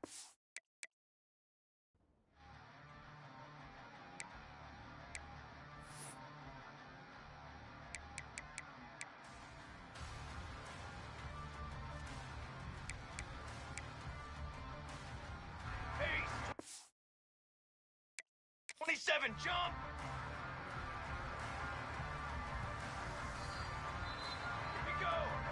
Pace! 27, jump! Here we go!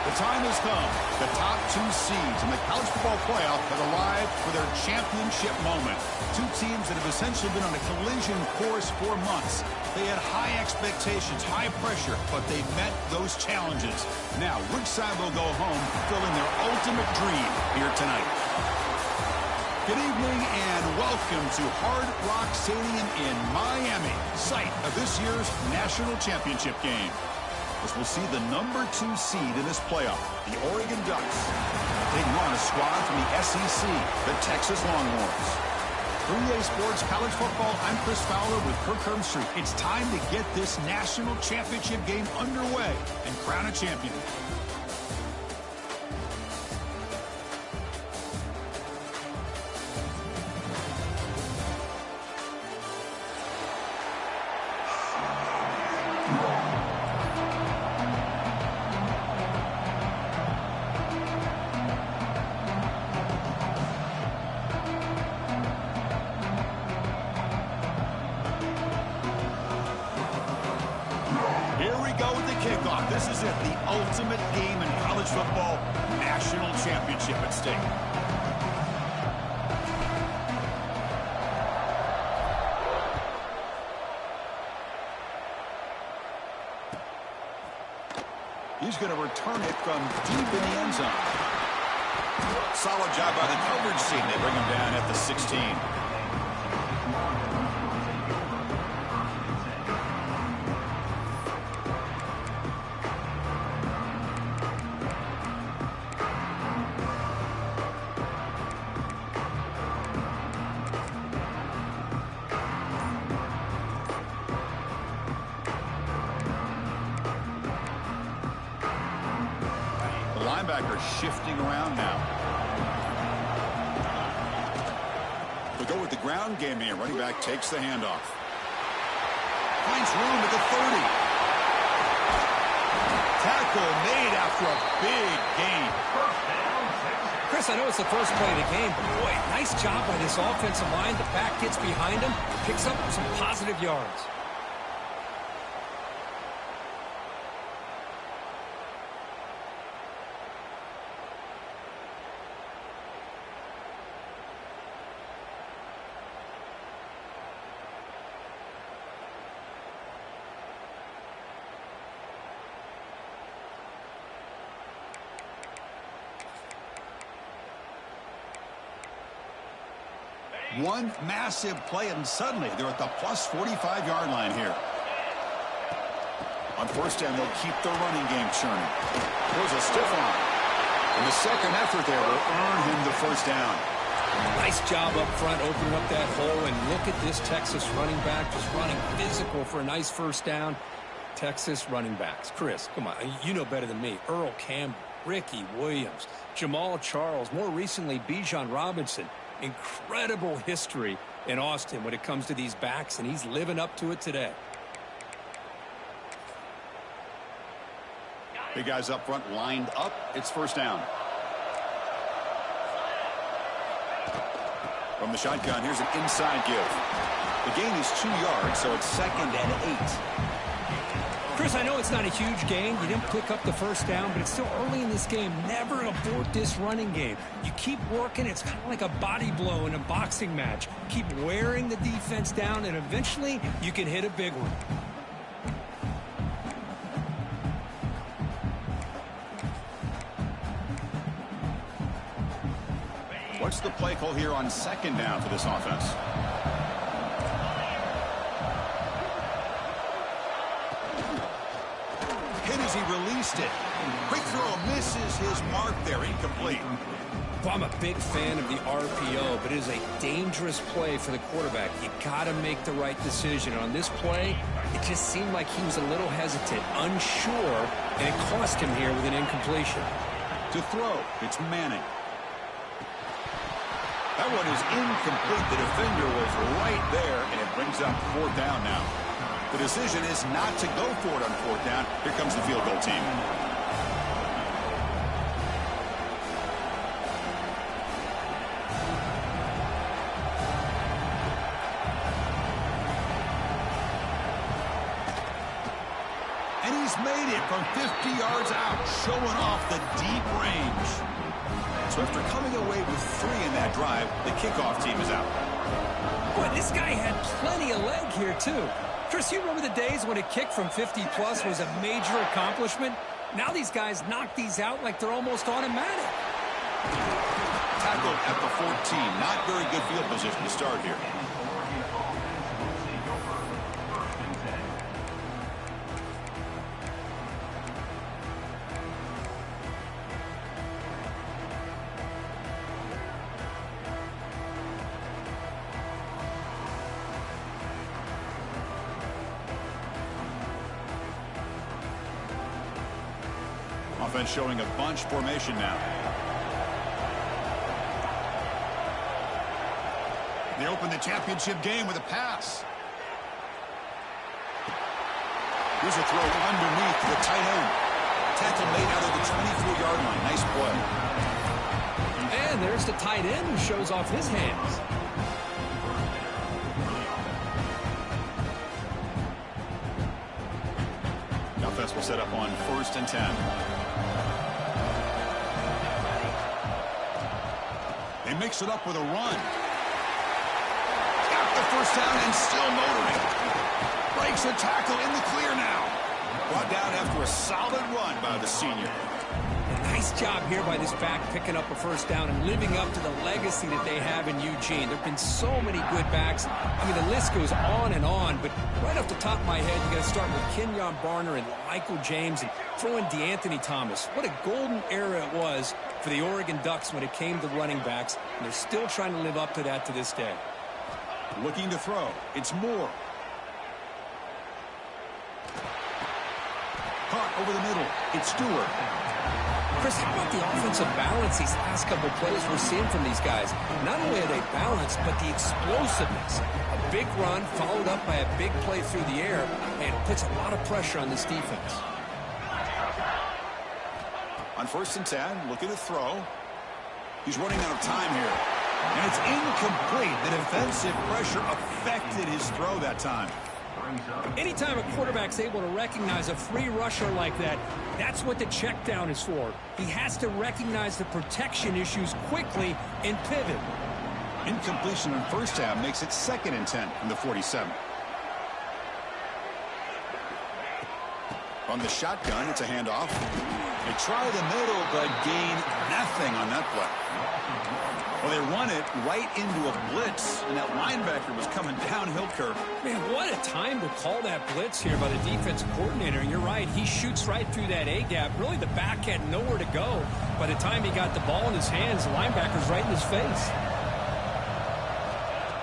The time has come. The top two seeds in the college football playoff have arrived for their championship moment. Two teams that have essentially been on a collision course for months. They had high expectations, high pressure, but they met those challenges. Now, which side will go home fulfilling their ultimate dream here tonight? Good evening and welcome to Hard Rock Stadium in Miami, site of this year's national championship game. As we'll see the number 2 seed in this playoff, the Oregon Ducks, taking on a squad from the SEC, the Texas Longhorns. 3A Sports College Football, I'm Chris Fowler with Kirk Herbstreit. It's time to get this national championship game underway and crown a champion. This is it, the ultimate game in college football, national championship at stake. He's going to return it from deep in the end zone. Solid job by the coverage team. They bring him down at the 16. Linebacker shifting around now. We go with the ground game here. Running back takes the handoff. Finds room at the 30. Tackle made after a big gain. Chris, I know it's the first play of the game, but boy, nice job by this offensive line. The back gets behind him, picks up some positive yards. One massive play, and suddenly they're at the plus 45-yard line here. On first down, they'll keep the running game churning. Throws a stiff arm. And the second effort there will earn him the first down. Nice job up front, opening up that hole, and look at this Texas running back just running physical for a nice first down. Texas running backs. Chris, come on, you know better than me. Earl Campbell, Ricky Williams, Jamal Charles, more recently Bijan Robinson. Incredible history in Austin when it comes to these backs, and he's living up to it today. Big guys up front lined up. It's first down. From the shotgun, here's an inside give. The gain is 2 yards, so it's 2nd and 8. Chris, I know it's not a huge gain. You didn't pick up the first down, but it's still early in this game. Never abort this running game. You keep working. It's kind of like a body blow in a boxing match. Keep wearing the defense down, and eventually you can hit a big one. What's the play call here on second down for this offense? Hit as he released it. Quick throw misses his mark there. Incomplete. Well, I'm a big fan of the RPO, but it is a dangerous play for the quarterback. You got to make the right decision. On this play, it just seemed like he was a little hesitant, unsure, and it cost him here with an incompletion. To throw, it's Manning. That one is incomplete. The defender was right there, and it brings up fourth down now. The decision is not to go for it on fourth down. Here comes the field goal team. And he's made it from 50 yards out, showing off the deep range. So after coming away with 3 in that drive, the kickoff team is out. Boy, this guy had plenty of leg here, too. Chris, you remember the days when a kick from 50-plus was a major accomplishment? Now these guys knock these out like they're almost automatic. Tackled at the 14. Not very good field position to start here. Offense showing a bunch formation now. They open the championship game with a pass. Here's a throw underneath the tight end. Tackle made out of the 24-yard line. Nice play. And there's the tight end who shows off his hands. The offense will set up on 1st and 10. They mix it up with a run. Got the first down and still motoring. Breaks a tackle in the clear now. Brought down after a solid run by the senior. Nice job here by this back picking up a first down and living up to the legacy that they have in Eugene. There have been so many good backs. I mean, the list goes on and on, but right off the top of my head, you got to start with Kenyon Barner and Michael James and throw in DeAnthony Thomas. What a golden era it was for the Oregon Ducks when it came to running backs, and they're still trying to live up to that to this day. Looking to throw. It's Moore. Caught over the middle. It's Stewart. Chris, how about the offensive balance these last couple plays we're seeing from these guys? Not only are they balanced, but the explosiveness. A big run followed up by a big play through the air, and puts a lot of pressure on this defense. On 1st and 10, looking to throw. He's running out of time here. And it's incomplete. The defensive pressure affected his throw that time. Anytime a quarterback's able to recognize a free rusher like that, that's what the check down is for. He has to recognize the protection issues quickly and pivot. Incompletion on 1st down makes it 2nd and 10 from the 47. On the shotgun, it's a handoff. They try the middle, but gain nothing on that play. Well, they run it right into a blitz, and that linebacker was coming downhill curve. Man, what a time to call that blitz here by the defensive coordinator. And you're right, he shoots right through that A-gap. Really, the back had nowhere to go. By the time he got the ball in his hands, the linebacker's right in his face.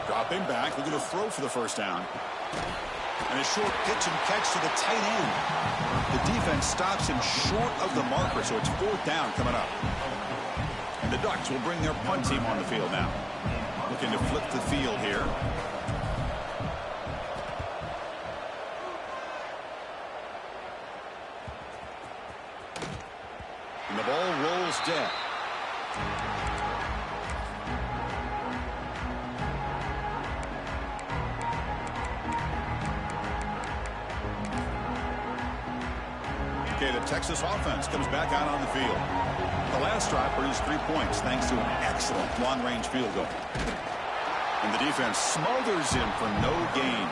Dropping back, looking to throw for the first down. And a short pitch and catch to the tight end. The defense stops him short of the marker, so it's 4th down coming up. And the Ducks will bring their punt team on the field now. Looking to flip the field here. And the ball rolls dead. Okay, the Texas offense comes back out on the field. The last drive produced 3 points thanks to an excellent long-range field goal. And the defense smothers him for no gain.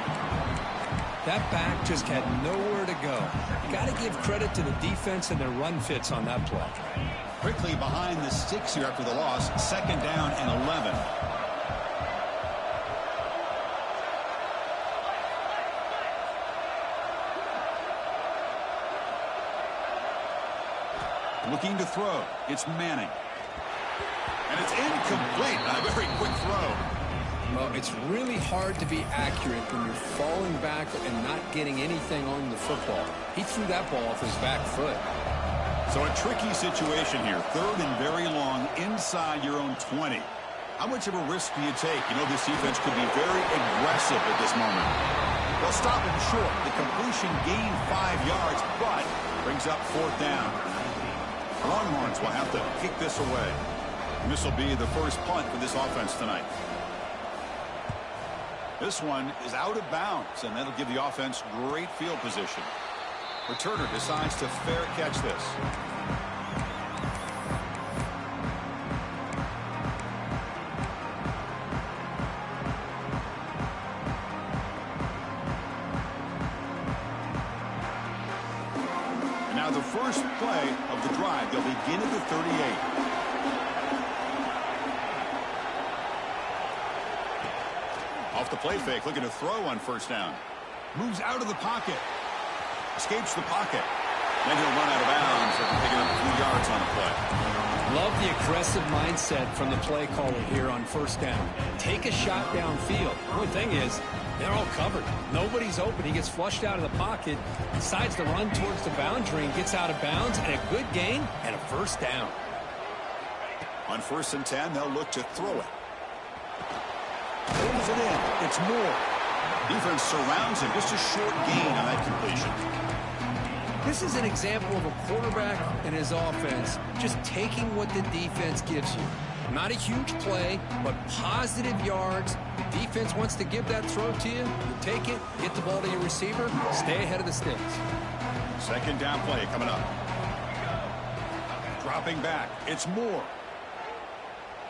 That back just had nowhere to go. Got to give credit to the defense and their run fits on that play. Quickly behind the sticks here after the loss. 2nd down and 11. Looking to throw. It's Manning. And it's incomplete. A very quick throw. Well, it's really hard to be accurate when you're falling back and not getting anything on the football. He threw that ball off his back foot. So a tricky situation here. 3rd and very long inside your own 20. How much of a risk do you take? You know, this defense could be very aggressive at this moment. They'll stop him short. The completion gained 5 yards, but brings up 4th down. Longhorns will have to kick this away. And this will be the first punt for this offense tonight. This one is out of bounds, and that'll give the offense great field position. Returner decides to fair catch this. And now the first play of the drive. They'll begin at the 38. Off the play fake, looking to throw on first down. Moves out of the pocket. Escapes the pocket. Then he'll run out of bounds after picking up a few yards on the play. Love the aggressive mindset from the play caller here on first down. Take a shot downfield. The only thing is, they're all covered. Nobody's open. He gets flushed out of the pocket, decides to run towards the boundary and gets out of bounds, and a good gain and a first down. On 1st and 10, they'll look to throw it. Pulls it in. It's Moore. Defense surrounds him. Just a short gain on that completion. This is an example of a quarterback and his offense just taking what the defense gives you. Not a huge play, but positive yards. The defense wants to give that throw to you. You take it, get the ball to your receiver, stay ahead of the sticks. 2nd down play coming up. Dropping back. It's Moore.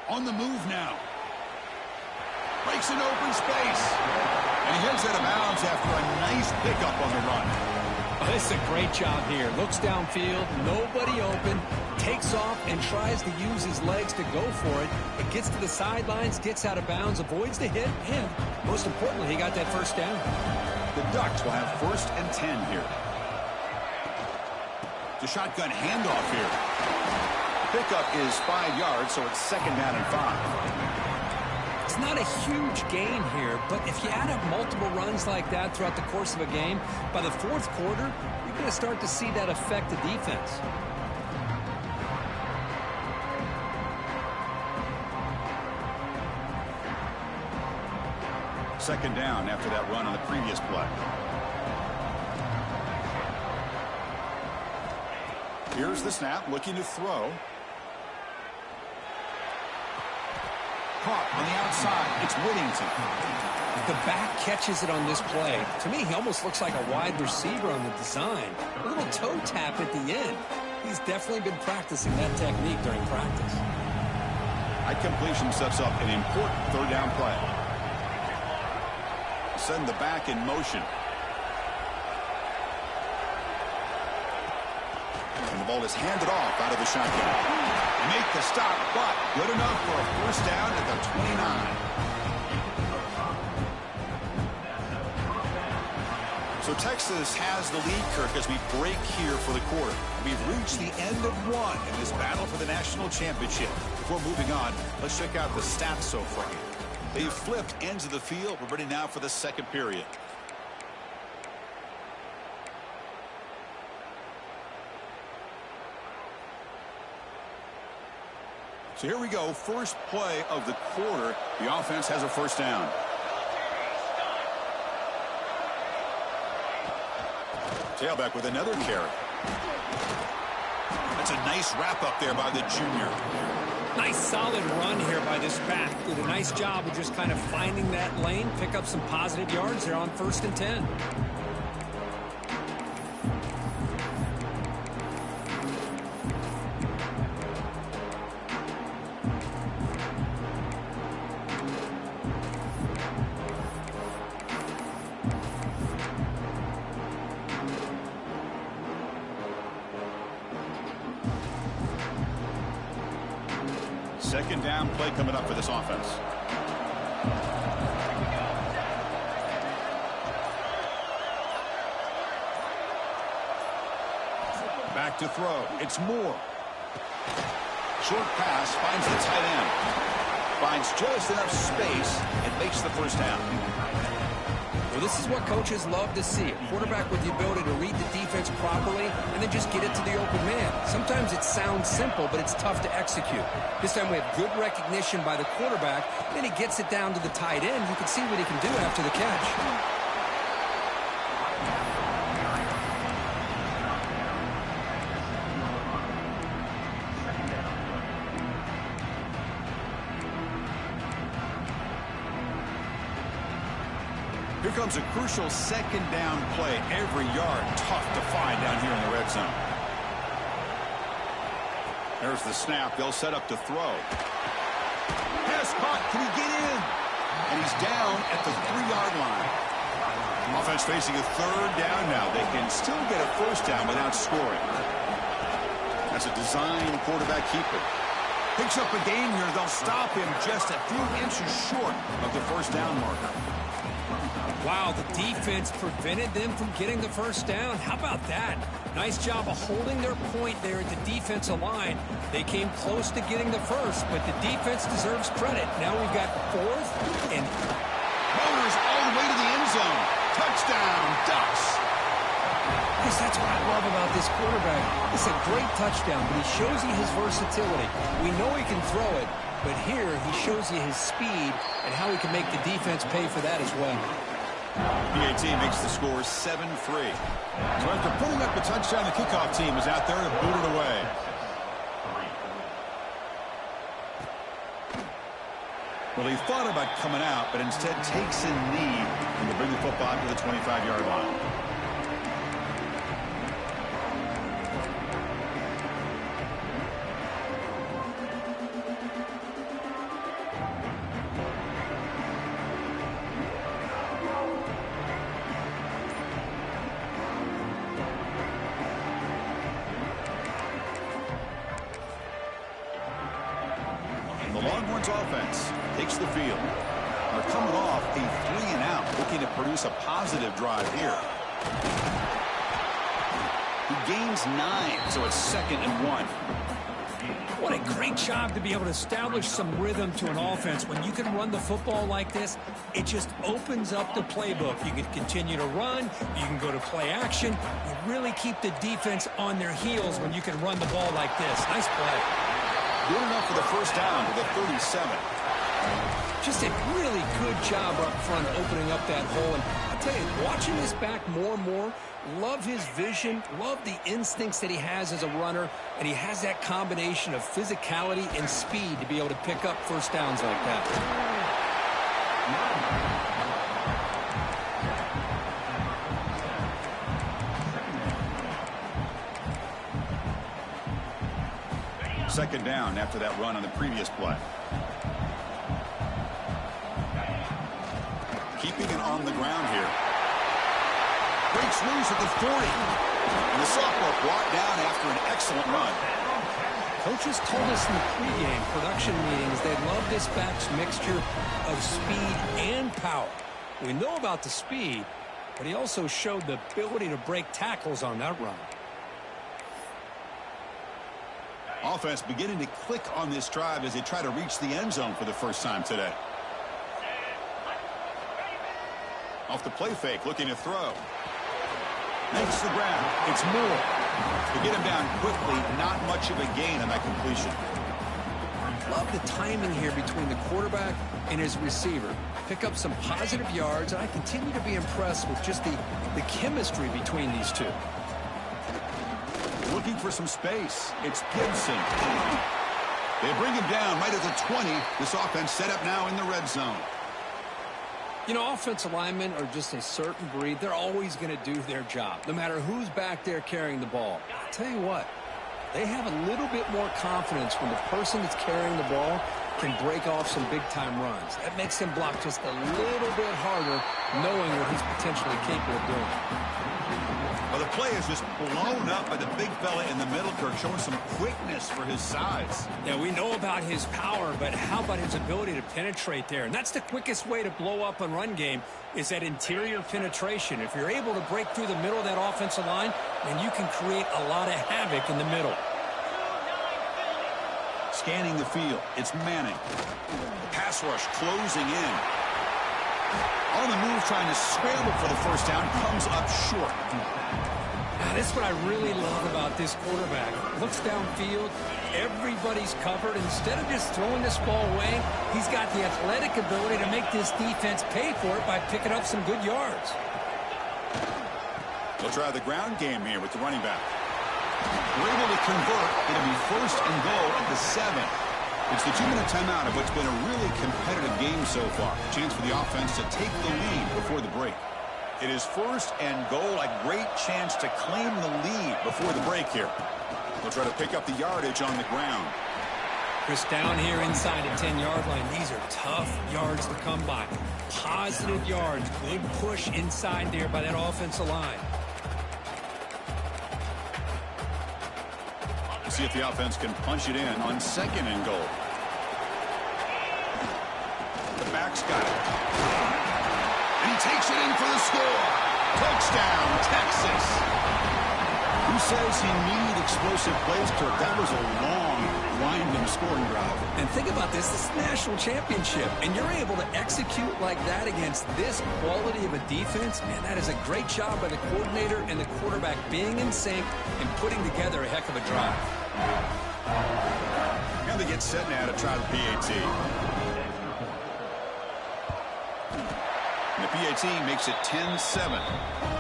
On the move now. Breaks an open space. And he heads out of bounds after a nice pickup on the run. Oh, this is a great job here. Looks downfield, nobody open, takes off and tries to use his legs to go for it. It gets to the sidelines, gets out of bounds, avoids the hit, and most importantly, he got that first down. The Ducks will have 1st and 10 here. The shotgun handoff here. Pickup is 5 yards, so it's 2nd down and 5. It's not a huge gain here, but if you add up multiple runs like that throughout the course of a game, by the 4th quarter, you're going to start to see that affect the defense. Second down after that run on the previous play. Here's the snap, looking to throw. Caught on the outside. It's Whittington. The back catches it on this play. To me, he almost looks like a wide receiver on the design. A little toe tap at the end. He's definitely been practicing that technique during practice. That completion sets up an important 3rd down play. Send the back in motion. And the ball is handed off out of the shotgun. Make the stop, but good enough for a first down at the 29. So Texas has the lead, Kirk, as we break here for the quarter. We've reached the end of one in this battle for the national championship. Before moving on, let's check out the stats so far. They've flipped ends of the field. We're ready now for the 2nd period. So here we go. First play of the quarter. The offense has a first down. Tailback with another carry. That's a nice wrap up there by the junior. Nice solid run here by this back. Did a nice job of just kind of finding that lane, pick up some positive yards there on 1st and 10. Second down play coming up for this offense. Back to throw. It's Moore. Short pass finds the tight end. Finds just enough space and makes the first down. Well, this is what coaches love to see. A quarterback with the ability to read the defense properly and then just get it to the open man. Sometimes it sounds simple, but it's tough to execute. This time we have good recognition by the quarterback. Then he gets it down to the tight end. You can see what he can do after the catch. comes a crucial second down play. Every yard tough to find down here in the red zone. There's the snap. They'll set up to throw. Pass caught. Can he get in? And he's down at the 3-yard line. Offense facing a third down now. They can still get a first down without scoring. That's a design quarterback keeper. Picks up a gain here. They'll stop him just a few inches short of the first down marker. Wow, the defense prevented them from getting the first down. How about that? Nice job of holding their point there at the defensive line. They came close to getting the first, but the defense deserves credit. Now we've got 4th and... Motors all the way to the end zone. Touchdown, Ducks. Because that's what I love about this quarterback. It's a great touchdown, but he shows you his versatility. We know he can throw it, but here he shows you his speed and how he can make the defense pay for that as well. PAT makes the score 7-3. So after putting up a touchdown, the kickoff team is out there to boot it away. Well, he thought about coming out, but instead takes a knee and to bring the football to the 25-yard line. Longhorns offense takes the field. They're coming off a 3-and-out, looking to produce a positive drive here. He gains 9, so it's 2nd and 1. What a great job to be able to establish some rhythm to an offense. When you can run the football like this, it just opens up the playbook. You can continue to run. You can go to play action. You really keep the defense on their heels when you can run the ball like this. Nice play. Good enough for the first down to the 37. Just a really good job up front opening up that hole. And I'll tell you, watching this back more and more, love his vision, love the instincts that he has as a runner, and he has that combination of physicality and speed to be able to pick up first downs like that. Second down after that run on the previous play. Keeping it on the ground here. Breaks loose at the 40. And the sophomore brought down after an excellent run. Coaches told us in the pregame production meetings they love this back's mixture of speed and power. We know about the speed, but he also showed the ability to break tackles on that run. Offense beginning to click on this drive as they try to reach the end zone for the first time today. Off the play fake, looking to throw. Makes the grab. It's Moore. To get him down quickly, not much of a gain on that completion. Love the timing here between the quarterback and his receiver. Pick up some positive yards, and I continue to be impressed with just the chemistry between these two. Looking for some space. It's Gibson. They bring him down right at the 20. This offense set up now in the red zone. You know, offensive linemen are just a certain breed. They're always going to do their job, no matter who's back there carrying the ball. I'll tell you what, they have a little bit more confidence when the person that's carrying the ball can break off some big-time runs. That makes him block just a little bit harder, knowing what he's potentially capable of doing. Well, the play is just blown up by the big fella in the middle, Kirk, showing some quickness for his size. Yeah, we know about his power, but how about his ability to penetrate there? And that's the quickest way to blow up a run game is that interior penetration. If you're able to break through the middle of that offensive line, then you can create a lot of havoc in the middle. Scanning the field, it's Manning. Pass rush closing in. On the move, trying to scramble for the first down, comes up short. Now, this is what I really love about this quarterback. Looks downfield, everybody's covered. Instead of just throwing this ball away, he's got the athletic ability to make this defense pay for it by picking up some good yards. They'll try the ground game here with the running back. We're able to convert. It'll be 1st and goal at the 7. It's the 2-minute timeout of what's been a really competitive game so far. Chance for the offense to take the lead before the break. It is 1st and goal. A great chance to claim the lead before the break here. They'll try to pick up the yardage on the ground. Chris, down here inside the 10-yard line, these are tough yards to come by. Positive yards, good push inside there by that offensive line. See if the offense can punch it in on 2nd and goal. The back's got it. And he takes it in for the score. Touchdown, Texas. Who says he needed explosive plays, Kirk? That was a long, winding scoring drive. And think about this. This is a national championship, and you're able to execute like that against this quality of a defense. Man, that is a great job by the coordinator and the quarterback being in sync and putting together a heck of a drive. And they get set now to try the PAT. And the PAT makes it 10-7.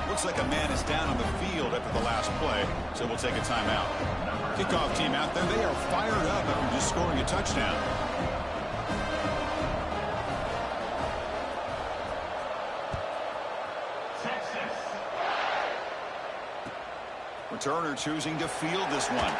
Looks like a man is down on the field after the last play, so we'll take a timeout. Kickoff team out there, they are fired up after just scoring a touchdown. Returner choosing to field this one.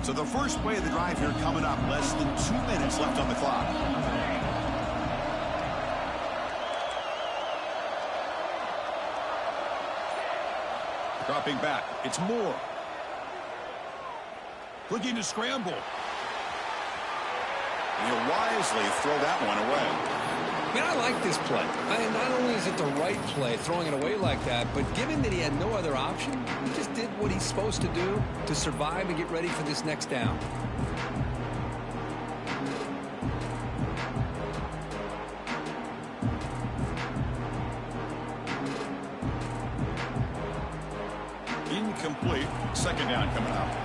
So the first play of the drive here coming up, less than 2 minutes left on the clock. Dropping back, it's Moore. Looking to scramble. And he'll wisely throw that one away. Man, I like this play. Not only is it the right play, throwing it away like that, but given that he had no other option, he just did what he's supposed to do to survive and get ready for this next down. Incomplete. 2nd down coming up.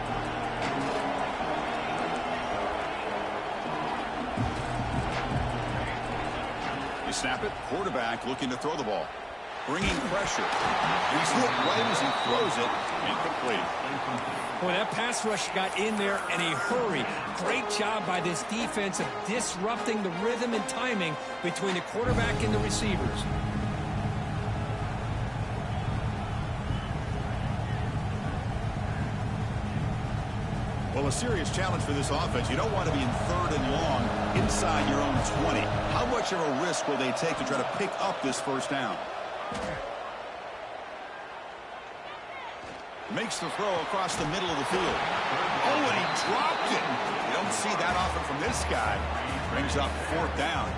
Snap it. Quarterback looking to throw the ball. Bringing pressure. He's hit right as he throws it. Incomplete. Boy, that pass rush got in there in a hurry. Great job by this defense of disrupting the rhythm and timing between the quarterback and the receivers. Well, a serious challenge for this offense. You don't want to be in 3rd and long inside your own 20. How much of a risk will they take to try to pick up this 1st down? Makes the throw across the middle of the field. Oh, and he dropped it. You don't see that often from this guy. Brings up 4th down.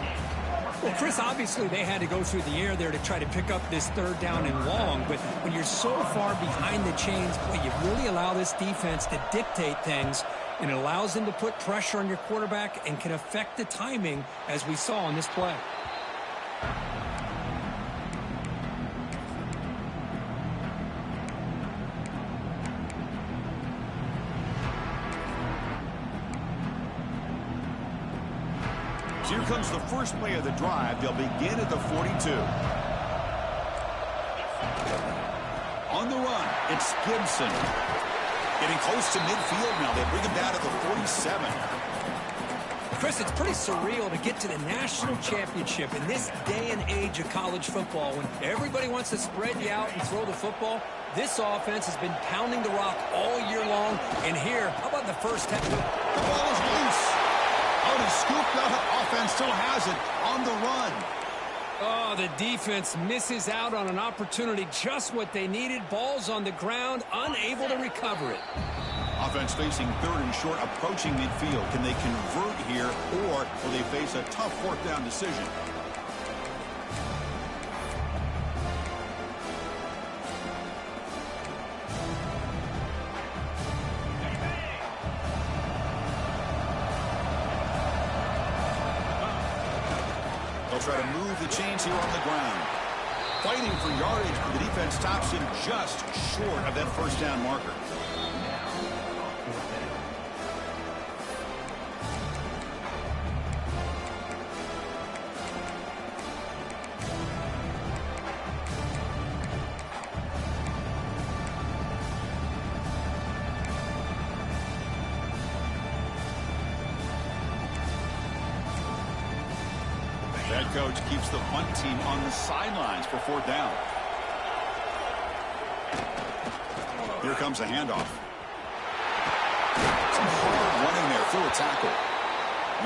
Well, Chris, obviously they had to go through the air there to try to pick up this 3rd down and long, but when you're so far behind the chains, boy, you really allow this defense to dictate things, and it allows them to put pressure on your quarterback and can affect the timing, as we saw on this play. So here comes the first play of the drive. They'll begin at the 42. On the run, it's Gibson. Getting close to midfield now. They bring him down to the 47. Chris, it's pretty surreal to get to the national championship in this day and age of college football when everybody wants to spread you out and throw the football. This offense has been pounding the rock all year long. And here, how about the first half? The ball is loose. Oh, he scooped up. Offense still has it on the run. Oh, the defense misses out on an opportunity, just what they needed. Ball's on the ground, unable to recover it. Offense facing 3rd and short, approaching midfield. Can they convert here, or will they face a tough 4th down decision? They'll try to move the chains here on the ground. Fighting for yardage, but the defense stops him just short of that first down marker. Head coach keeps the punt team on the sidelines for fourth down. Here comes a handoff. Some hard running there through a tackle.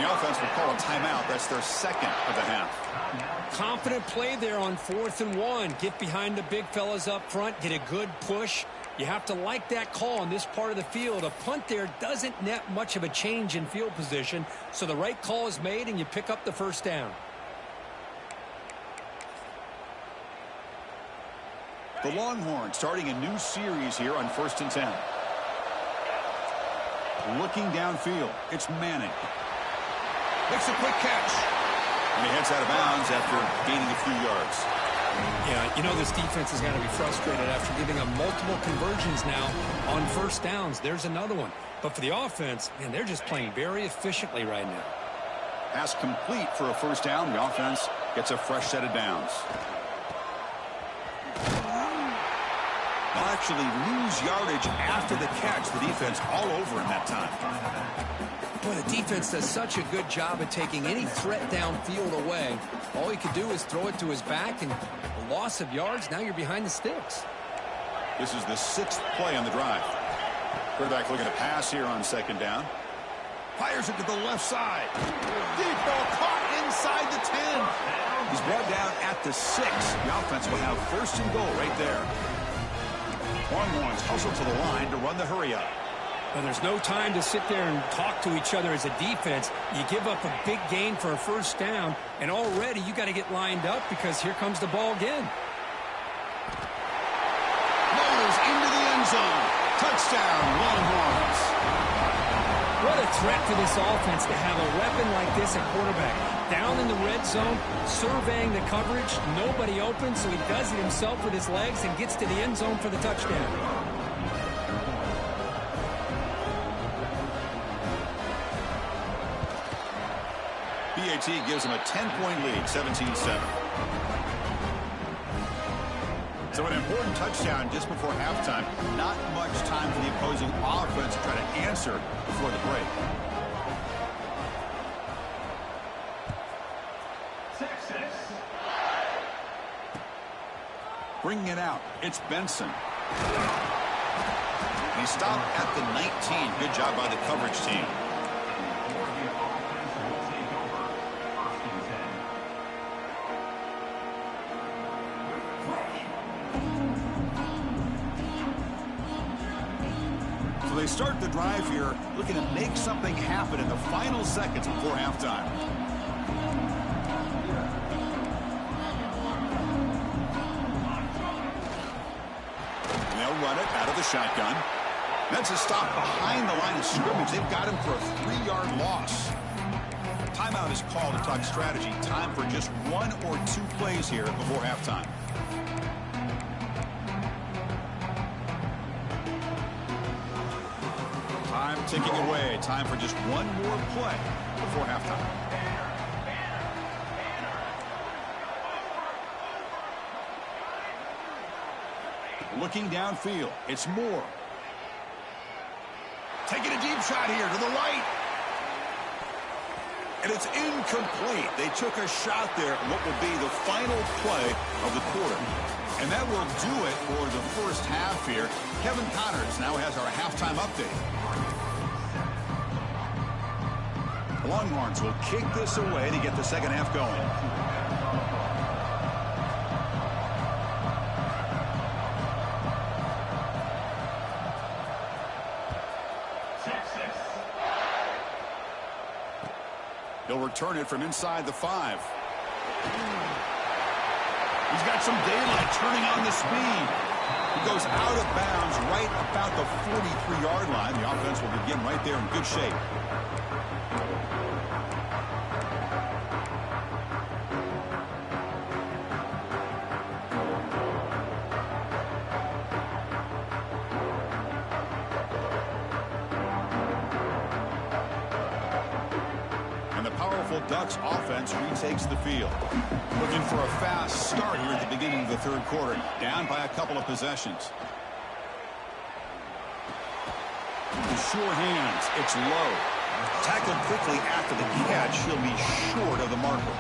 The offense will call a timeout. That's their second of the half. Confident play there on 4th and 1. Get behind the big fellas up front. Get a good push. You have to like that call on this part of the field. A punt there doesn't net much of a change in field position, so the right call is made and you pick up the first down. The Longhorns starting a new series here on 1st and 10. Looking downfield, it's Manning. Makes a quick catch. And he heads out of bounds after gaining a few yards. Yeah, you know this defense has got to be frustrated after giving them multiple conversions now on first downs. There's another one. But for the offense, man, they're just playing very efficiently right now. Pass complete for a first down. The offense gets a fresh set of downs. They'll actually lose yardage after the catch. The defense all over in that time. Boy, the defense does such a good job of taking any threat downfield away. All he could do is throw it to his back, and the loss of yards, now you're behind the sticks. This is the 6th play on the drive. Quarterback looking to pass here on second down. Fires it to the left side. Deep ball caught inside the 10. He's brought down at the 6. The offense will have 1st and goal right there. Longhorns hustle to the line to run the hurry up. Well, there's no time to sit there and talk to each other as a defense. You give up a big gain for a first down, and already you got to get lined up because here comes the ball again. Motors into the end zone. Touchdown, Longhorns. What a threat for this offense to have a weapon like this at quarterback. Down in the red zone, surveying the coverage, nobody open, so he does it himself with his legs and gets to the end zone for the touchdown. BAT gives him a 10-point lead, 17-7. So an important touchdown just before halftime. Not much time for the opposing offense to try to answer before the break. Bringing it out, it's Benson. He stopped at the 19. Good job by the coverage team. So they start the drive here, looking to make something happen in the final seconds before halftime. Run it out of the shotgun. That's a stop behind the line of scrimmage. They've got him for a 3-yard loss. Timeout is called to talk strategy. Time for just 1 or 2 plays here before halftime. Time ticking away. Time for just 1 more play before halftime. Looking downfield, it's Moore. Taking a deep shot here to the right. And it's incomplete. They took a shot there at what will be the final play of the quarter. And that will do it for the first half here. Kevin Connors now has our halftime update. The Longhorns will kick this away to get the second half going. He'll return it from inside the 5. He's got some daylight turning on the speed. He goes out of bounds right about the 43-yard line. The offense will begin right there in good shape. powerful Ducks offense retakes the field. Looking for a fast start here at the beginning of the third quarter. Down by a couple of possessions. With sure hands, it's low. Tackled quickly after the catch. He'll be short of the marker.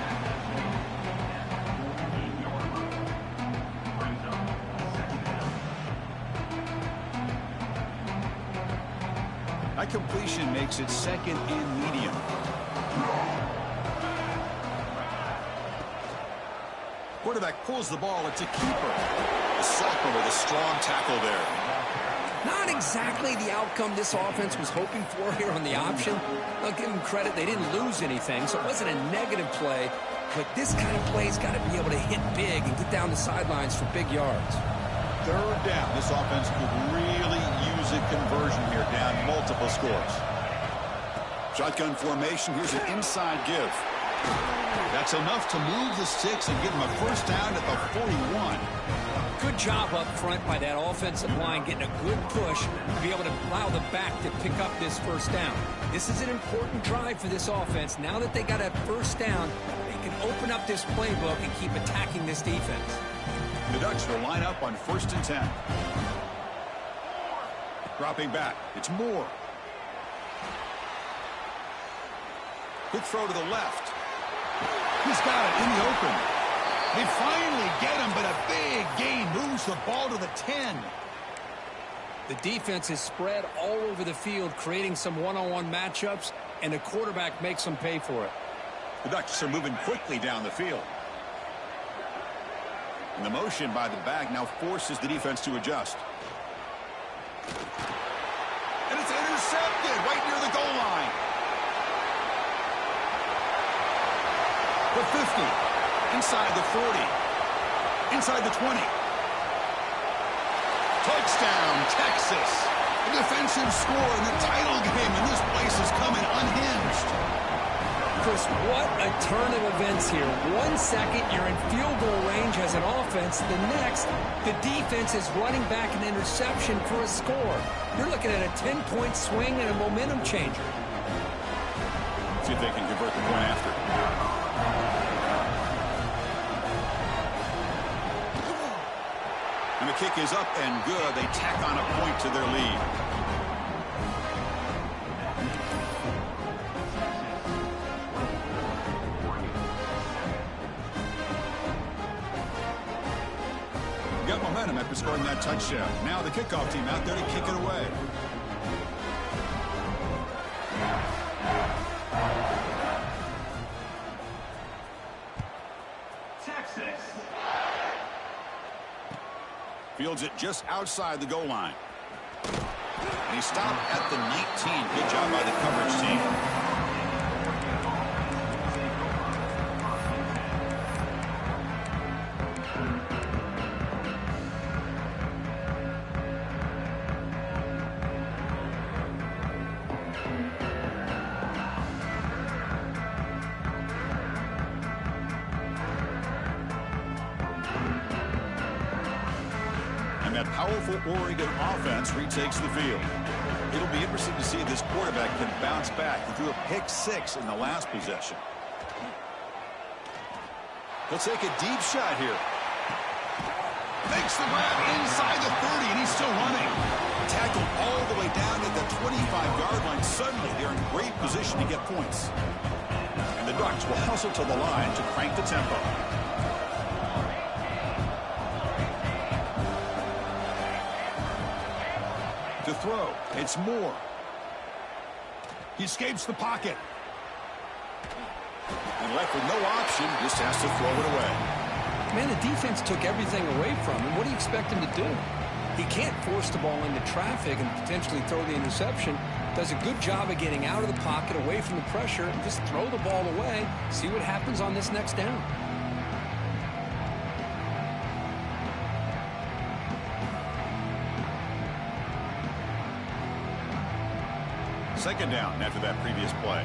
That completion makes it second and medium. Quarterback pulls the ball. It's a keeper. The sophomore with a strong tackle there. Not exactly the outcome this offense was hoping for here on the option. I'll give them credit. They didn't lose anything, so it wasn't a negative play. But this kind of play's got to be able to hit big and get down the sidelines for big yards. Third down. This offense could really use a conversion here, down multiple scores. Shotgun formation. Here's an inside give. That's enough to move the sticks and give them a first down at the 41. Good job up front by that offensive line, getting a good push to be able to allow the back to pick up this first down. This is an important drive for this offense. Now that they got a first down, they can open up this playbook and keep attacking this defense. The Ducks will line up on 1st and 10. Dropping back. It's Moore. Quick throw to the left. He's got it in the open. They finally get him, but a big gain moves the ball to the 10. The defense is spread all over the field, creating some one-on-one matchups, and the quarterback makes them pay for it. The Ducks are moving quickly down the field. And the motion by the back now forces the defense to adjust. And it's intercepted right near the goal line. The 50. Inside the 40. Inside the 20. Touchdown, Texas. A defensive score in the title game, and this place is coming unhinged. Chris, what a turn of events here. 1 second, you're in field goal range as an offense. The next, the defense is running back an interception for a score. You're looking at a 10-point swing and a momentum changer. See if they can convert the point after. And the kick is up and good. They tack on a point to their lead. Got momentum after scoring that touchdown. Now the kickoff team out there to kick it away. Texas. Fields it just outside the goal line. And he stopped at the 19. Good job by the coverage team. And that powerful Oregon offense retakes the field. It'll be interesting to see if this quarterback can bounce back. He threw a pick 6 in the last possession. He'll take a deep shot here. Makes the grab inside the 30, and he's still running. Tackled all the way down at the 25-yard line. Suddenly, they're in great position to get points. And the Ducks will hustle to the line to crank the tempo. To throw, it's Moore. He escapes the pocket. And left with no option, just has to throw it away. Man, the defense took everything away from him. What do you expect him to do? He can't force the ball into traffic and potentially throw the interception. Does a good job of getting out of the pocket, away from the pressure, and just throw the ball away. See what happens on this next down. Second down after that previous play.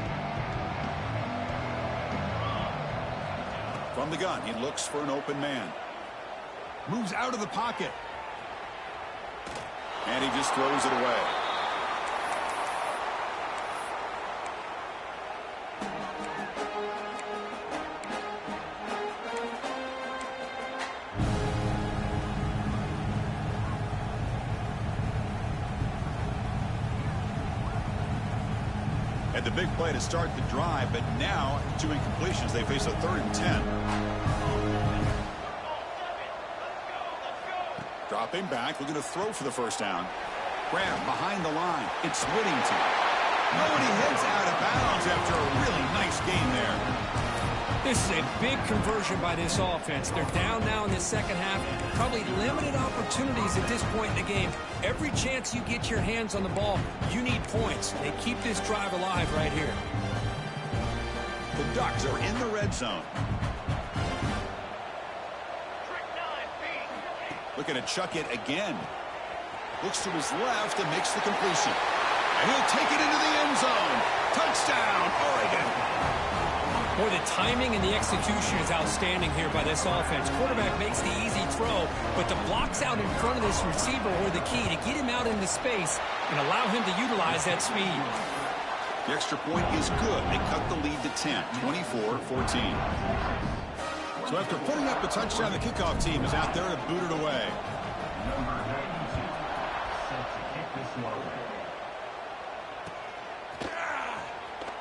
From the gun, he looks for an open man. Moves out of the pocket. And he just throws it away. the big play to start the drive, but now 2 incompletions. They face a 3rd and 10. Dropping back, looking to throw for the first down. Graham behind the line. It's Whittington. Nobody heads out of bounds after a really nice game there. This is a big conversion by this offense. They're down now in the second half. Probably limited opportunities at this point in the game. Every chance you get your hands on the ball, you need points. They keep this drive alive right here. The Ducks are in the red zone. Looking to chuck it again. Looks to his left and makes the completion. And he'll take it into the end zone. Touchdown, Oregon. Boy, the timing and the execution is outstanding here by this offense. Quarterback makes the easy throw, but the blocks out in front of this receiver were the key to get him out into space and allow him to utilize that speed. The extra point is good. They cut the lead to 10, 24-14. So after putting up a touchdown, the kickoff team is out there to boot it away.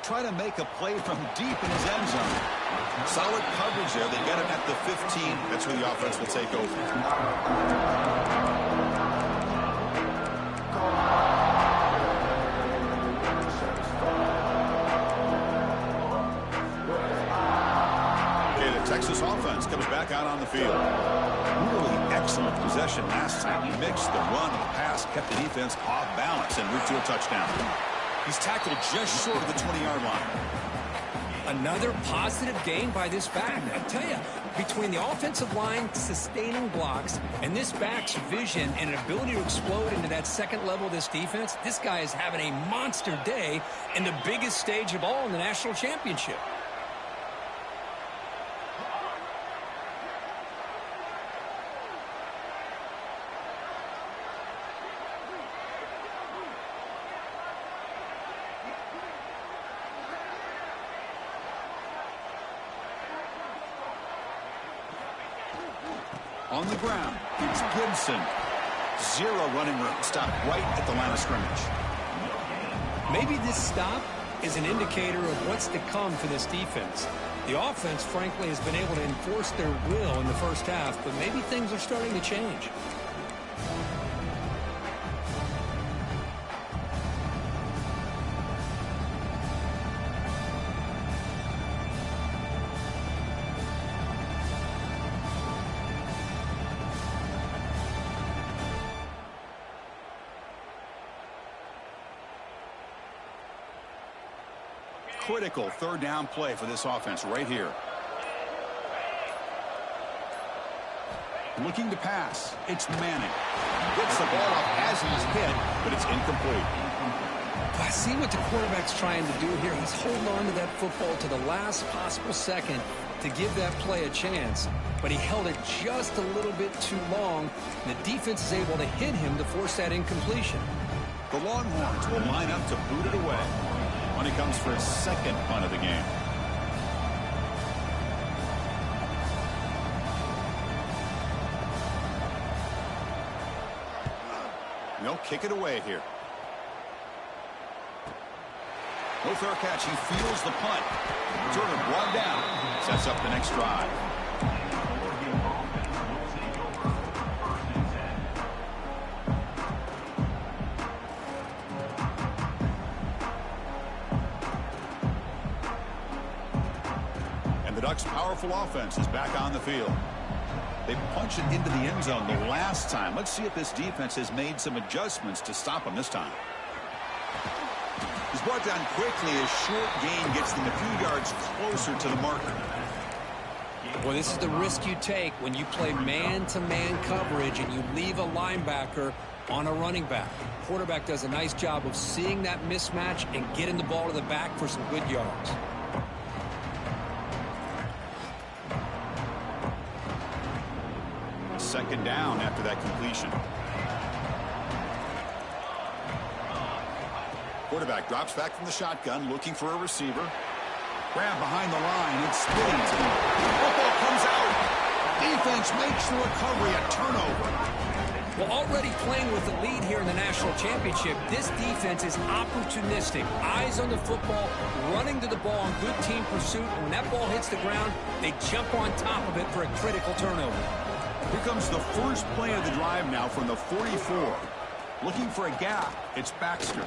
Try to make a play from deep in his end zone. Solid coverage there. They got him at the 15. That's where the offense will take over. Okay, the Texas offense comes back out on the field. Really excellent possession last time. He mixed the run and the pass, kept the defense off balance and route to a touchdown. He's tackled just short of the 20-yard line. Another positive game by this back. I tell you, between the offensive line sustaining blocks and this back's vision and an ability to explode into that second level of this defense, this guy is having a monster day in the biggest stage of all in the national championship. On the ground, it's Gibson. 0 running room. Stop right at the line of scrimmage. Maybe this stop is an indicator of what's to come for this defense. The offense, frankly, has been able to enforce their will in the first half, but maybe things are starting to change. Critical 3rd down play for this offense right here. Looking to pass. It's Manning. Gets the ball up as he's hit, but it's incomplete. I see what the quarterback's trying to do here. He's holding on to that football to the last possible second to give that play a chance, but he held it just a little bit too long, and the defense is able to hit him to force that incompletion. The Longhorns will line up to boot it away when he comes for his second punt of the game. They'll kick it away here. No fair catch. He feels the punt. Turner brought down. Sets up the next drive. And the Ducks' powerful offense is back on the field. They punched it into the end zone the last time. Let's see if this defense has made some adjustments to stop them this time. He's brought down quickly as short gain gets them a few yards closer to the marker. Well, this is the risk you take when you play man-to-man coverage and you leave a linebacker on a running back. Quarterback does a nice job of seeing that mismatch and getting the ball to the back for some good yards. Second down after that completion. Quarterback drops back from the shotgun, looking for a receiver. Grab behind the line. It's Whittington. Football comes out. Defense makes the recovery, a turnover. Well, already playing with the lead here in the national championship, this defense is opportunistic. Eyes on the football, running to the ball in good team pursuit. And when that ball hits the ground, they jump on top of it for a critical turnover. Here comes the first play of the drive now from the 44. Looking for a gap. It's Baxter.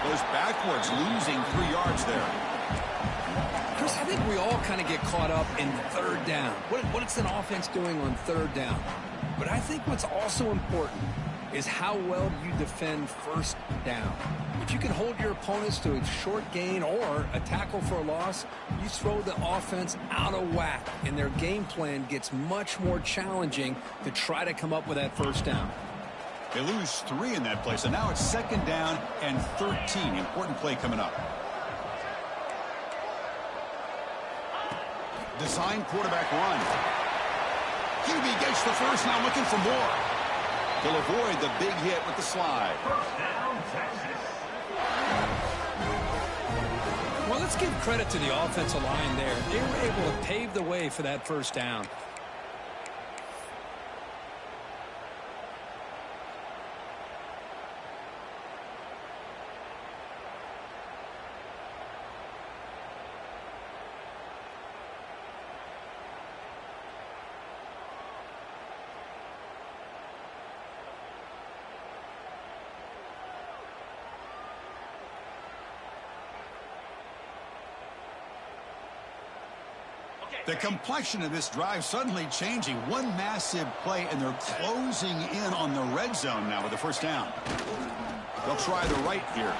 Goes backwards, losing 3 yards there. Chris, I think we all kind of get caught up in third down. What is an offense doing on third down? But I think what's also important is how well you defend first down. If you can hold your opponents to a short gain or a tackle for a loss, you throw the offense out of whack, and their game plan gets much more challenging to try to come up with that first down. They lose 3 in that play, so now it's 2nd down and 13. Important play coming up. Design quarterback run. QB gets the first, now looking for more. They'll avoid the big hit with the slide. Well, let's give credit to the offensive line there. They were able to pave the way for that first down. The complexion of this drive suddenly changing. One massive play, and they're closing in on the red zone now with the first down. They'll try the right here.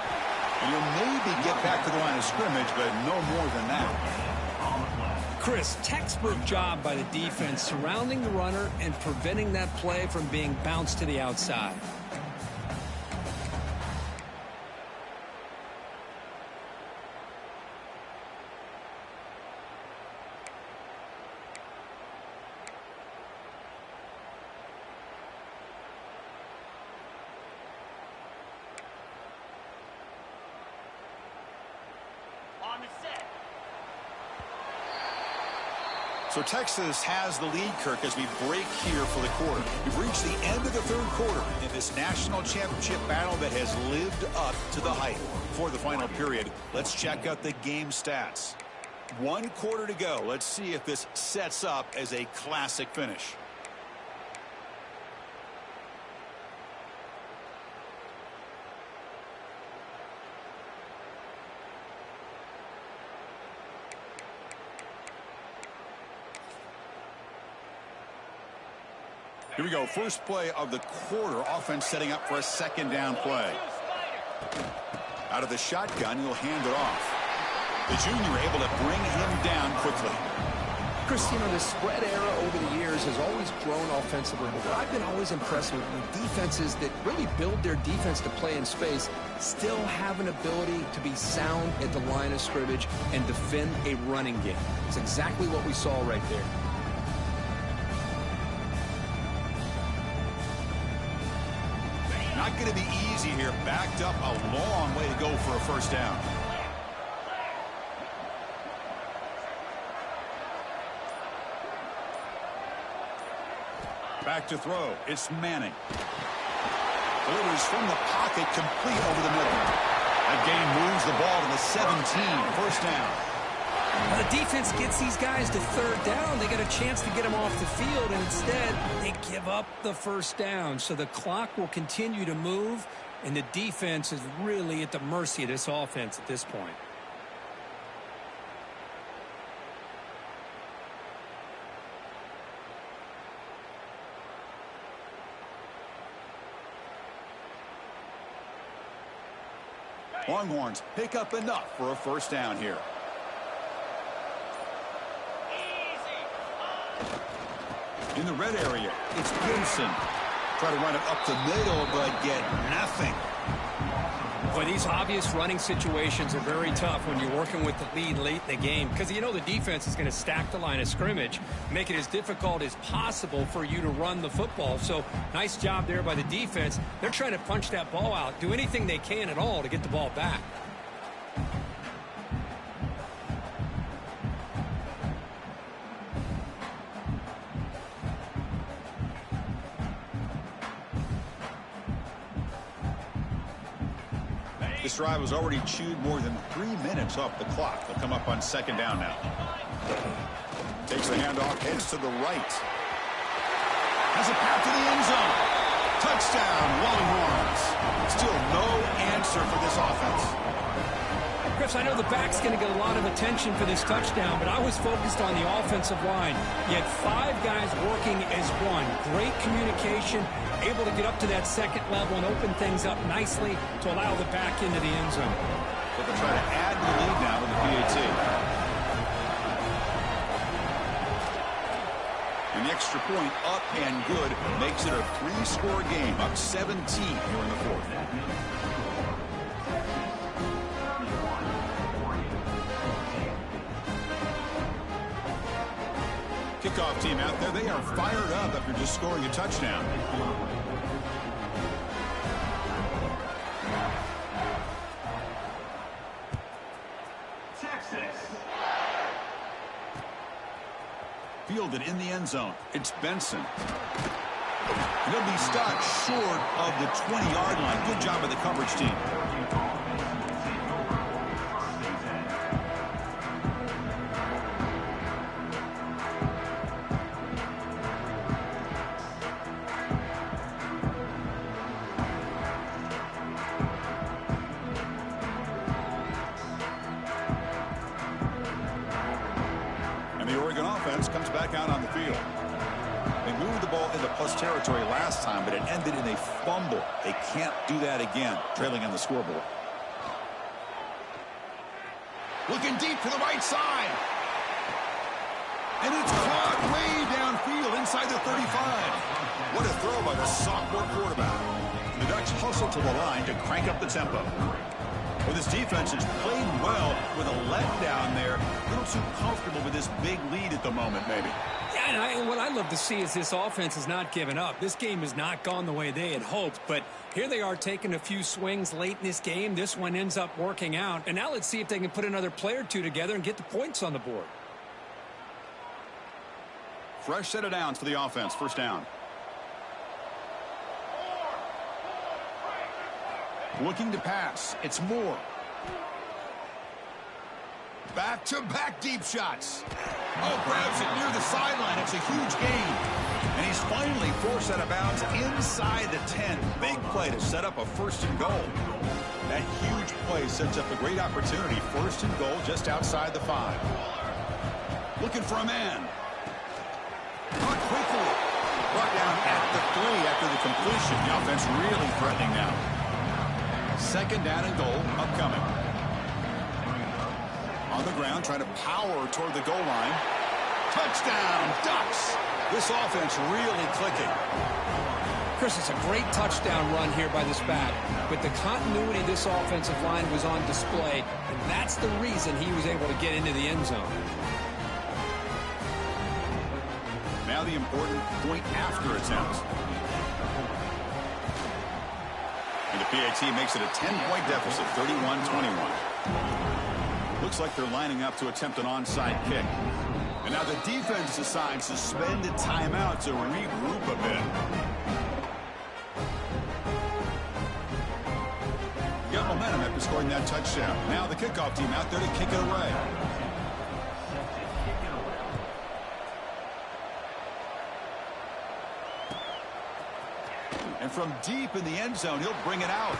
And you'll maybe get back to the line of scrimmage, but no more than that. Chris, textbook job by the defense surrounding the runner and preventing that play from being bounced to the outside. So Texas has the lead, Kirk, as we break here for the quarter. We've reached the end of the third quarter in this national championship battle that has lived up to the hype. For the final period, let's check out the game stats. 1 quarter to go. Let's see if this sets up as a classic finish. Here we go. First play of the quarter. Offense setting up for a 2nd down play. Out of the shotgun, he'll hand it off. The junior able to bring him down quickly. Chris, you know, the spread era over the years has always grown offensively. But what I've been always impressed with defenses that really build their defense to play in space still have an ability to be sound at the line of scrimmage and defend a running game. It's exactly what we saw right there. Not going to be easy here. Backed up a long way to go for a first down. Back to throw. It's Manning. Delivers from the pocket, complete over the middle. That game moves the ball to the 17. First down. Now the defense gets these guys to third down. They get a chance to get them off the field, and instead they give up the first down. So the clock will continue to move, and the defense is really at the mercy of this offense at this point. Longhorns pick up enough for a first down here. In the red area, it's Gibson. Try to run it up the middle, but get nothing. Boy, these obvious running situations are very tough when you're working with the lead late in the game because you know the defense is going to stack the line of scrimmage, make it as difficult as possible for you to run the football. So nice job there by the defense. They're trying to punch that ball out, do anything they can at all to get the ball back. This drive has already chewed more than 3 minutes off the clock. They'll come up on second down now. Takes the handoff, heads to the right. Has a path to the end zone. Touchdown, Longhorns. Still no answer for this offense. Chris, I know the back's going to get a lot of attention for this touchdown, but I was focused on the offensive line. You had 5 guys working as one. Great communication, able to get up to that second level and open things up nicely to allow the back into the end zone. So they'll try to add to the lead now with the PAT. And the extra point up and good makes it a 3-score game, up 17 here in the fourth. Kickoff team out there, they are fired up after just scoring a touchdown. Fielded in the end zone. It's Benson. He'll be stopped short of the 20-yard line. Good job by the coverage team. Comes back out on the field. They moved the ball into plus territory last time, but it ended in a fumble. They can't do that again, trailing on the scoreboard. Looking deep to the right side. And it's caught way downfield inside the 35. What a throw by the sophomore quarterback. The Ducks hustle to the line to crank up the tempo. Well, this defense has played well with a letdown there. A little too comfortable with this big lead at the moment, maybe. Yeah, and what I love to see is this offense has not given up. This game has not gone the way they had hoped, but here they are taking a few swings late in this game. This one ends up working out, and now let's see if they can put another play or two together and get the points on the board. Fresh set of downs for the offense. First down. Looking to pass. It's Moore. Back-to-back deep shots. Oh, grabs it near the sideline. It's a huge gain. And he's finally forced out of bounds inside the 10. Big play to set up a first and goal. That huge play sets up a great opportunity. First and goal just outside the 5. Looking for a man. Caught quickly. Brought down at the 3 after the completion. The offense really threatening now. Second down and goal upcoming. On the ground, trying to power toward the goal line. Touchdown, Ducks. This offense really clicking. Chris, it's a great touchdown run here by this back. But the continuity of this offensive line was on display, and that's the reason he was able to get into the end zone. Now the important point after attempt. And the PAT makes it a 10-point deficit, 31-21. Looks like they're lining up to attempt an onside kick. And now the defense decides to spend a timeout to regroup a bit. Got momentum after scoring that touchdown. Now the kickoff team out there to kick it away. And from deep in the end zone, he'll bring it out.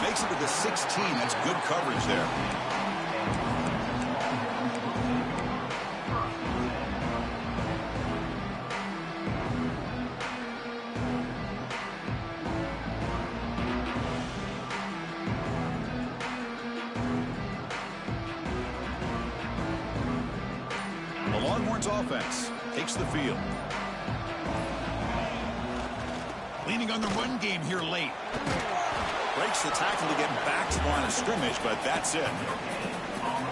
Makes it to the 16. That's good coverage there. The Longhorns offense takes the field. Leaning on the run game here late. Breaks the tackle to get back to the line of scrimmage, but that's it.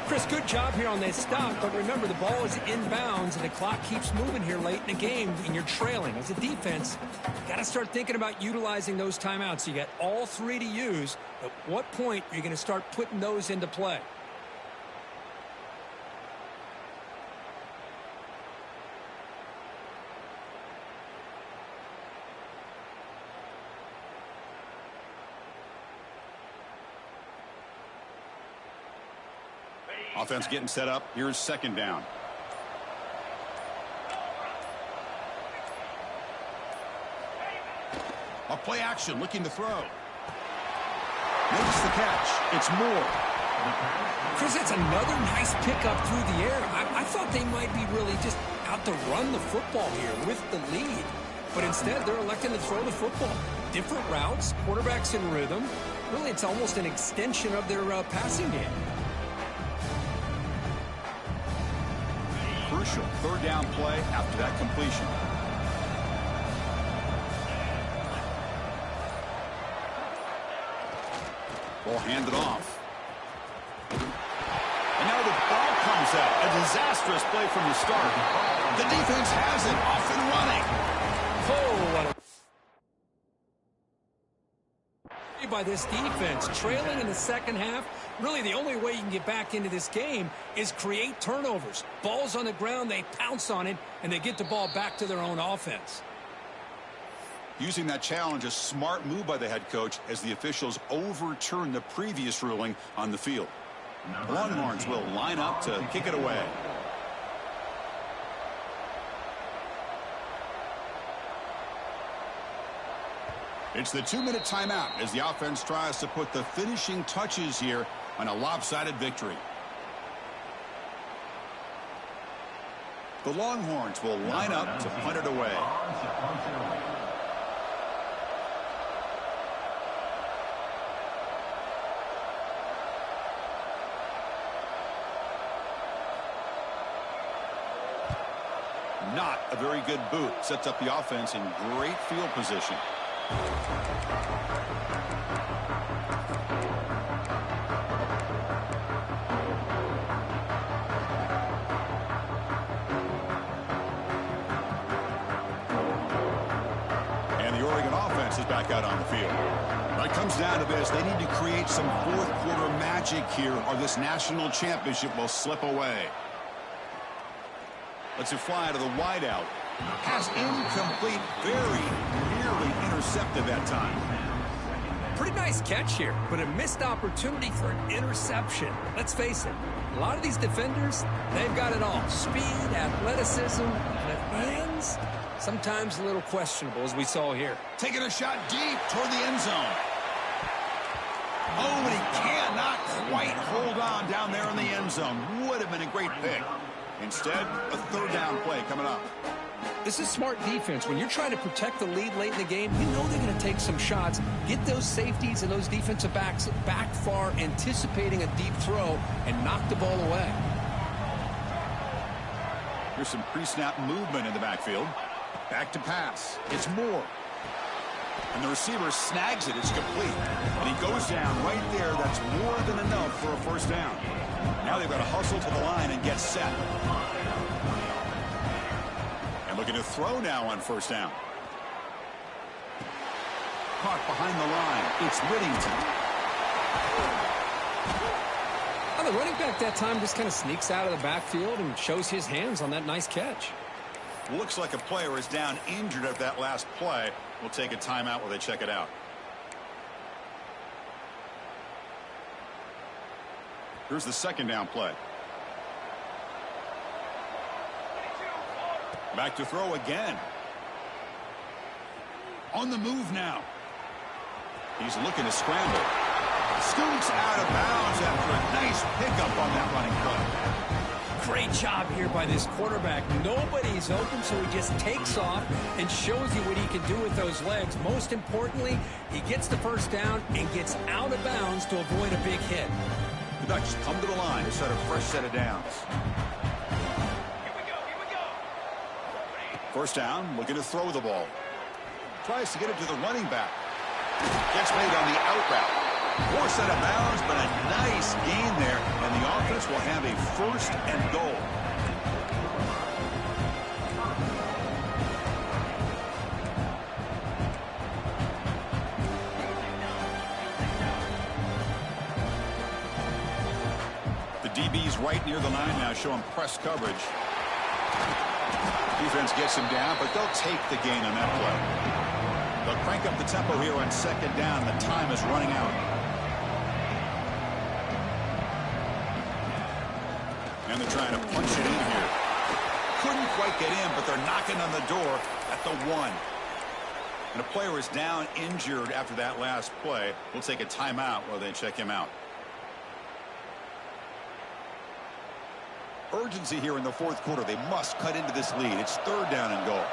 Chris, good job here on that stop, but remember the ball is inbounds and the clock keeps moving here late in the game and you're trailing. As a defense, you got to start thinking about utilizing those timeouts. You got all 3 to use. At what point are you going to start putting those into play? Offense getting set up. Here's second down. A play action, looking to throw. Makes the catch. It's Moore. Chris, that's another nice pickup through the air. I thought they might be really just out to run the football here with the lead. But instead, they're electing to throw the football. Different routes, quarterbacks in rhythm. Really, it's almost an extension of their passing game. Crucial third down play after that completion. Ball handed off. And now the ball comes out. A disastrous play from the start. The defense has it off and running. Oh, what a by this defense. Trailing in the second half. Really, the only way you can get back into this game is create turnovers. Ball's on the ground, they pounce on it, and they get the ball back to their own offense. Using that challenge, a smart move by the head coach as the officials overturn the previous ruling on the field. The Longhorns will line up to kick it away. It's the 2-minute timeout as the offense tries to put the finishing touches here on a lopsided victory. The Longhorns will line up to punt it away. Not a very good boot. Sets up the offense in great field position. And the Oregon offense is back out on the field. When it comes down to this, they need to create some fourth-quarter magic here, or this national championship will slip away. Let's fly to the wideout. Pass incomplete, very nearly intercepted that time. Pretty nice catch here, but a missed opportunity for an interception. Let's face it, a lot of these defenders, they've got it all. Speed, athleticism, but hands, sometimes a little questionable, as we saw here. Taking a shot deep toward the end zone. Oh, and he cannot quite hold on down there in the end zone. Would have been a great pick. Instead, a third down play coming up. This is smart defense. When you're trying to protect the lead late in the game, you know they're going to take some shots, get those safeties and those defensive backs back far, anticipating a deep throw, and knock the ball away. Here's some pre-snap movement in the backfield. Back to pass. It's Moore. And the receiver snags it. It's complete. And he goes down right there. That's more than enough for a first down. Now they've got to hustle to the line and get set. And looking to throw now on first down. Caught behind the line. It's Whittington. Well, the running back that time just kind of sneaks out of the backfield and shows his hands on that nice catch. Looks like a player is down injured at that last play. We'll take a timeout while they check it out. Here's the second down play. Back to throw again. On the move now. He's looking to scramble. Scoots out of bounds after a nice pickup on that running play. Great job here by this quarterback. Nobody's open, so he just takes off and shows you what he can do with those legs. Most importantly, he gets the first down and gets out of bounds to avoid a big hit. The Ducks come to the line to set a fresh set of downs. Here we go. First down, looking to throw the ball. Tries to get it to the running back. Gets made on the out route. Poor set of bounds, but a nice gain there, and the offense will have a first and goal. The DB's right near the line now, showing press coverage. Defense gets him down, but they'll take the gain on that play. They'll crank up the tempo here on second down. The time is running out. And they're trying to punch it in here. Couldn't quite get in, but they're knocking on the door at the 1. And a player is down injured after that last play. We'll take a timeout while they check him out. Urgency here in the fourth quarter. They must cut into this lead. It's 3rd down and goal.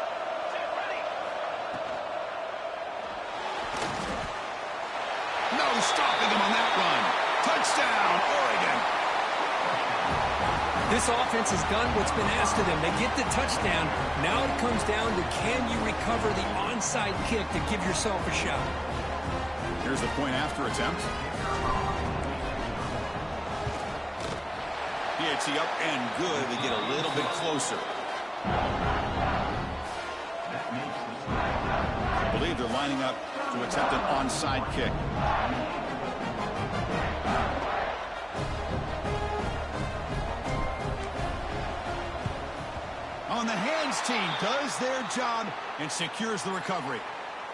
No stopping him on that run. Touchdown, Oregon. This offense has done what's been asked of them. They get the touchdown. Now it comes down to, can you recover the onside kick to give yourself a shot? Here's the point after attempt. PAT up and good. They get a little bit closer. I believe they're lining up to attempt an onside kick. On the hands team does their job and secures the recovery.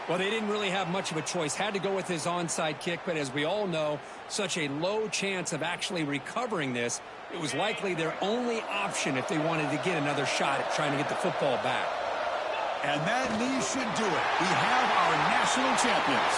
Well, they didn't really have much of a choice. Had to go with his onside kick, but as we all know, such a low chance of actually recovering this. It was likely their only option if they wanted to get another shot at trying to get the football back. And that knee should do it. We have our national champions.